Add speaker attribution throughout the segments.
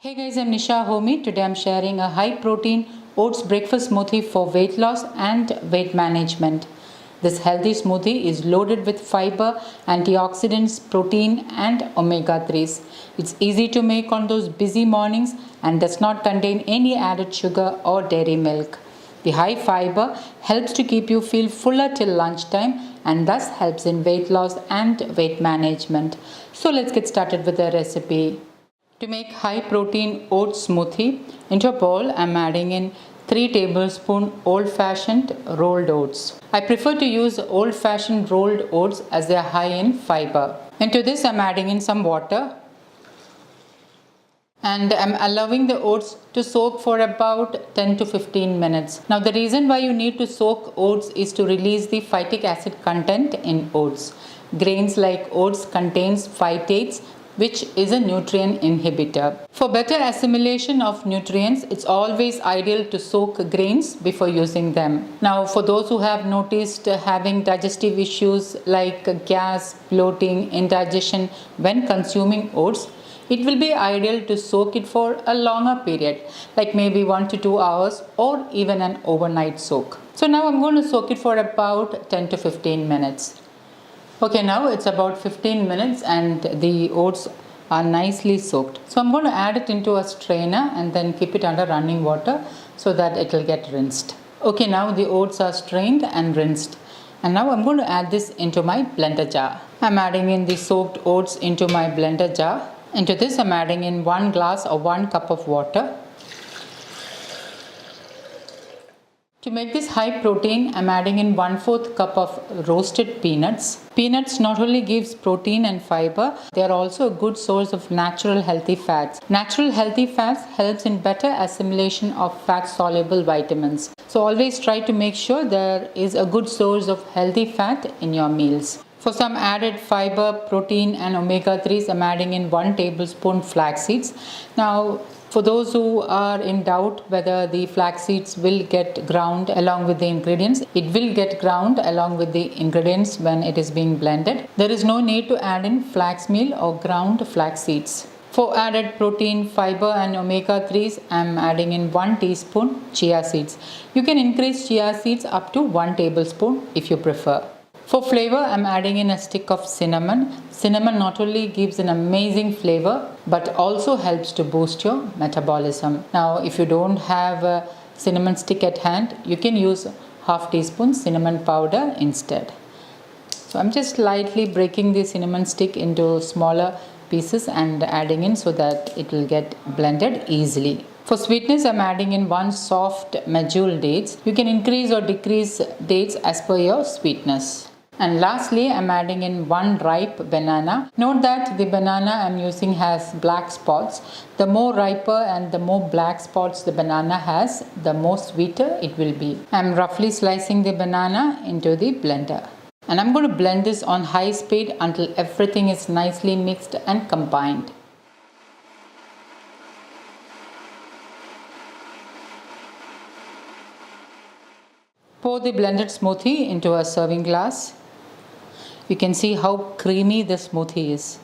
Speaker 1: Hey guys, I'm Nisa Homey. Today I'm sharing a high protein oats breakfast smoothie for weight loss and weight management. This healthy smoothie is loaded with fiber, antioxidants, protein and omega-3s. It's easy to make on those busy mornings and does not contain any added sugar or dairy milk. The high fiber helps to keep you feel fuller till lunchtime and thus helps in weight loss and weight management. So let's get started with the recipe. To make high protein oats smoothie, into a bowl I am adding in 3 tablespoons old fashioned rolled oats. I prefer to use old fashioned rolled oats as they are high in fiber. Into this I am adding in some water and I am allowing the oats to soak for about 10 to 15 minutes. Now the reason why you need to soak oats is to release the phytic acid content in oats. Grains like oats contains phytates, which is a nutrient inhibitor. For better assimilation of nutrients, it's always ideal to soak grains before using them. Now, for those who have noticed having digestive issues like gas, bloating, indigestion when consuming oats, it will be ideal to soak it for a longer period, like maybe 1 to 2 hours or even an overnight soak. So now I'm going to soak it for about 10 to 15 minutes. Okay, now it's about 15 minutes and the oats are nicely soaked. So I'm going to add it into a strainer and then keep it under running water so that it will get rinsed. Okay, now the oats are strained and rinsed. And now I'm going to add this into my blender jar. I'm adding in the soaked oats into my blender jar. Into this I'm adding in 1 glass or 1 cup of water. To make this high protein, I'm adding in 1/4 cup of roasted peanuts. Peanuts not only gives protein and fiber, they are also a good source of natural healthy fats. Natural healthy fats helps in better assimilation of fat-soluble vitamins. So always try to make sure there is a good source of healthy fat in your meals. For some added fiber, protein and omega-3s, I'm adding in 1 tablespoon flax seeds. Now, for those who are in doubt whether the flax seeds will get ground along with the ingredients, it will get ground along with the ingredients when it is being blended. There is no need to add in flax meal or ground flax seeds. For added protein, fiber and omega-3s, I am adding in 1 teaspoon chia seeds. You can increase chia seeds up to 1 tablespoon if you prefer. For flavor, I am adding in a stick of cinnamon. Cinnamon not only gives an amazing flavor but also helps to boost your metabolism. Now, if you don't have a cinnamon stick at hand, you can use half teaspoon cinnamon powder instead. So I'm just lightly breaking the cinnamon stick into smaller pieces and adding in so that it will get blended easily. For sweetness, I'm adding in 1 soft medjool dates. You can increase or decrease dates as per your sweetness. And lastly, I'm adding in 1 ripe banana. Note that the banana I'm using has black spots. The more riper and the more black spots the banana has, the more sweeter it will be. I'm roughly slicing the banana into the blender. And I'm going to blend this on high speed until everything is nicely mixed and combined. Pour the blended smoothie into a serving glass. You can see how creamy the smoothie is.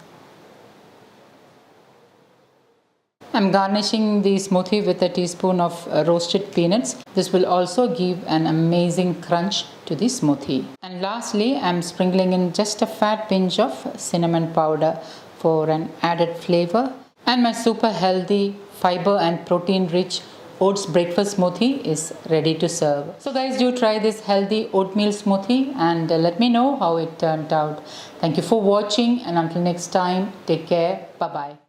Speaker 1: I'm garnishing the smoothie with a teaspoon of roasted peanuts. This will also give an amazing crunch to the smoothie. And lastly, I'm sprinkling in just a fat pinch of cinnamon powder for an added flavor. And my super healthy, fiber and protein rich oats breakfast smoothie is ready to serve. So guys, do try this healthy oatmeal smoothie and let me know how it turned out. Thank you for watching and until next time, take care. Bye-bye.